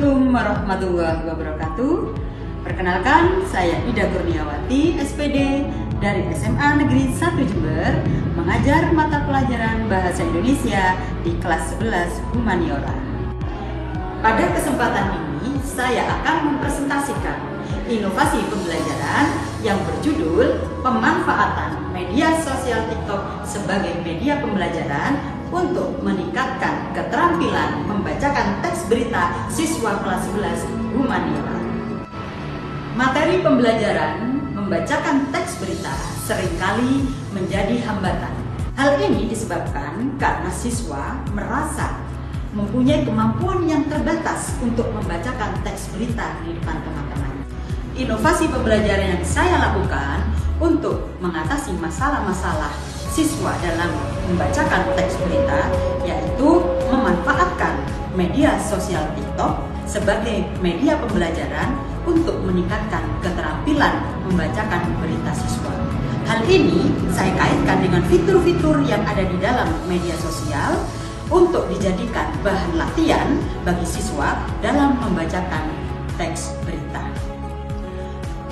Assalamualaikum warahmatullahi wabarakatuh. Perkenalkan, saya Ida Kurniawati, SPD dari SMA Negeri 1 Jember, mengajar mata pelajaran Bahasa Indonesia di kelas 11 Humaniora. Pada kesempatan ini, saya akan mempresentasikan inovasi pembelajaran yang berjudul Pemanfaatan Media Sosial TikTok sebagai Media Pembelajaran untuk meningkatkan keterampilan membacakan teks berita siswa kelas 11 Humaniora. Materi pembelajaran membacakan teks berita seringkali menjadi hambatan. Hal ini disebabkan karena siswa merasa mempunyai kemampuan yang terbatas untuk membacakan teks berita di depan teman-teman. Inovasi pembelajaran yang saya lakukan untuk mengatasi masalah-masalah siswa dalam membacakan teks berita yaitu memanfaatkan media sosial TikTok sebagai media pembelajaran untuk meningkatkan keterampilan membacakan berita siswa. Hal ini saya kaitkan dengan fitur-fitur yang ada di dalam media sosial untuk dijadikan bahan latihan bagi siswa dalam membacakan teks berita.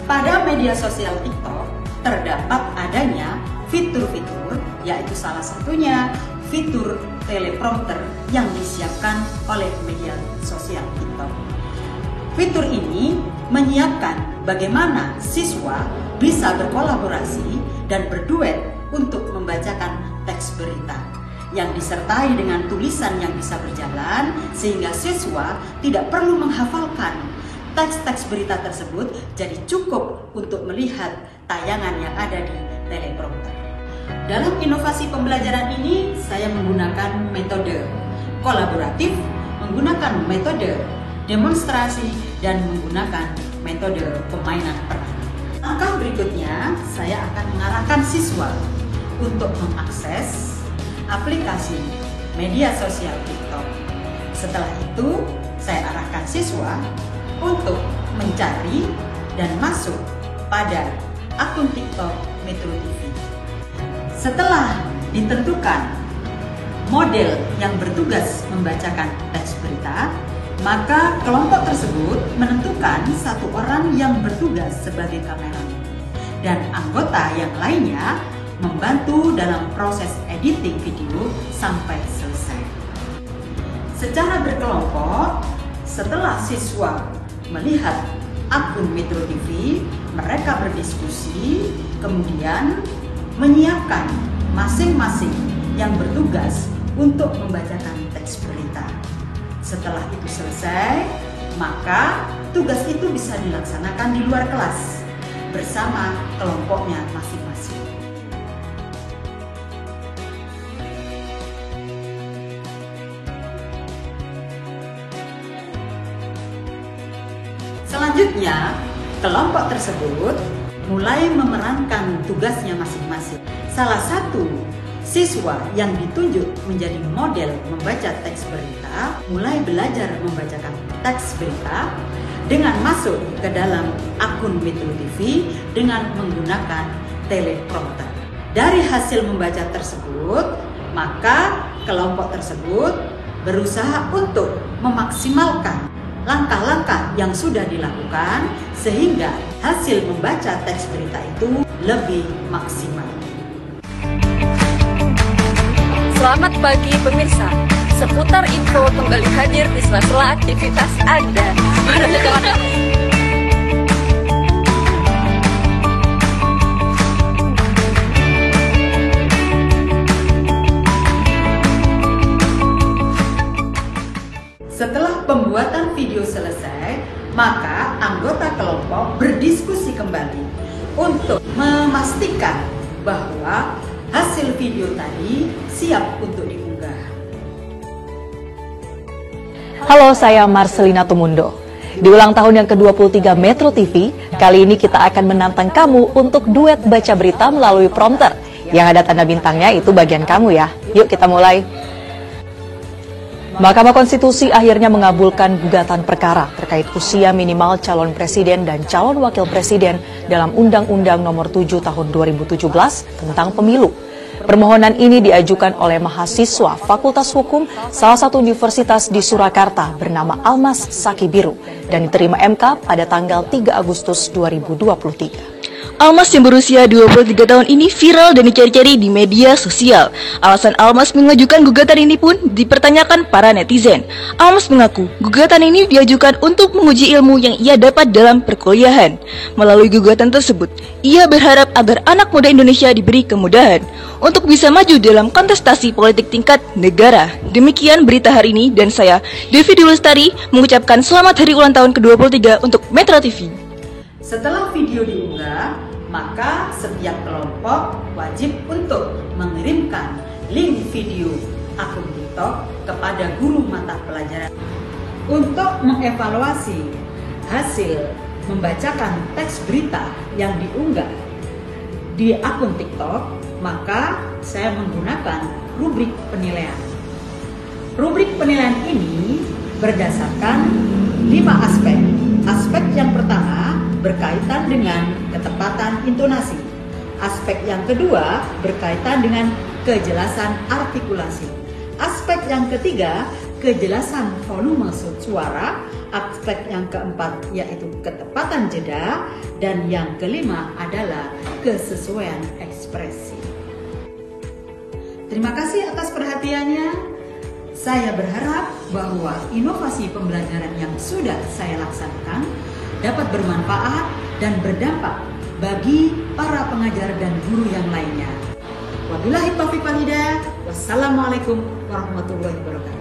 Pada media sosial TikTok terdapat adanya fitur-fitur, yaitu salah satunya fitur teleprompter yang disiapkan oleh media sosial TikTok. Fitur ini menyiapkan bagaimana siswa bisa berkolaborasi dan berduet untuk membacakan teks berita yang disertai dengan tulisan yang bisa berjalan sehingga siswa tidak perlu menghafalkan teks-teks berita tersebut, jadi cukup untuk melihat tayangan yang ada di teleprompter. Dalam inovasi pembelajaran ini, saya menggunakan metode kolaboratif, menggunakan metode demonstrasi, dan menggunakan metode permainan peran. Langkah berikutnya, saya akan mengarahkan siswa untuk mengakses aplikasi media sosial TikTok. Setelah itu, saya arahkan siswa untuk mencari dan masuk pada akun TikTok Metro TV. Setelah ditentukan model yang bertugas membacakan teks berita, maka kelompok tersebut menentukan satu orang yang bertugas sebagai kameramen dan anggota yang lainnya membantu dalam proses editing video sampai selesai. Secara berkelompok, setelah siswa melihat akun Metro TV, mereka berdiskusi, kemudian menyiapkan masing-masing yang bertugas untuk membacakan teks berita. Setelah itu selesai, maka tugas itu bisa dilaksanakan di luar kelas bersama kelompoknya masing-masing. Selanjutnya, kelompok tersebut mulai memerankan tugasnya masing-masing. Salah satu siswa yang ditunjuk menjadi model membaca teks berita mulai belajar membacakan teks berita dengan masuk ke dalam akun Metro TV dengan menggunakan teleprompter. Dari hasil membaca tersebut, maka kelompok tersebut berusaha untuk memaksimalkan langkah-langkah yang sudah dilakukan sehingga hasil membaca teks berita itu lebih maksimal. Selamat pagi pemirsa, seputar info kembali hadir di sela-sela aktivitas Anda. Setelah pembuatan video selesai, maka anggota kelompok berdiskusi kembali untuk memastikan bahwa hasil video tadi siap untuk diunggah. Halo, saya Marcelina Tumundo. Di ulang tahun yang ke-23 Metro TV, kali ini kita akan menantang kamu untuk duet baca berita melalui prompter. Yang ada tanda bintangnya itu bagian kamu ya. Yuk kita mulai. Mahkamah Konstitusi akhirnya mengabulkan gugatan perkara terkait usia minimal calon presiden dan calon wakil presiden dalam Undang-Undang Nomor 7 Tahun 2017 tentang Pemilu. Permohonan ini diajukan oleh mahasiswa Fakultas Hukum salah satu universitas di Surakarta bernama Almas Sakibiru dan diterima MK pada tanggal 3 Agustus 2023. Almas yang berusia 23 tahun ini viral dan dicari-cari di media sosial. Alasan Almas mengajukan gugatan ini pun dipertanyakan para netizen. Almas mengaku gugatan ini diajukan untuk menguji ilmu yang ia dapat dalam perkuliahan. Melalui gugatan tersebut, ia berharap agar anak muda Indonesia diberi kemudahan untuk bisa maju dalam kontestasi politik tingkat negara. Demikian berita hari ini dan saya, Devi Dulustari, mengucapkan selamat hari ulang tahun ke-23 untuk Metro TV. Setelah video diunggah, maka setiap kelompok wajib untuk mengirimkan link video akun TikTok kepada guru mata pelajaran untuk mengevaluasi hasil membacakan teks berita yang diunggah di akun TikTok. Maka saya menggunakan rubrik penilaian. Rubrik penilaian ini berdasarkan 5 aspek. Aspek yang pertama berkaitan dengan ketepatan intonasi. Aspek yang kedua berkaitan dengan kejelasan artikulasi. Aspek yang ketiga, kejelasan volume suara. Aspek yang keempat yaitu ketepatan jeda. Dan yang kelima adalah kesesuaian ekspresi. Terima kasih atas perhatiannya. Saya berharap bahwa inovasi pembelajaran yang sudah saya laksanakan dapat bermanfaat dan berdampak bagi para pengajar dan guru yang lainnya. Wabillahi taufiq wal hidayah. Wassalamualaikum warahmatullahi wabarakatuh.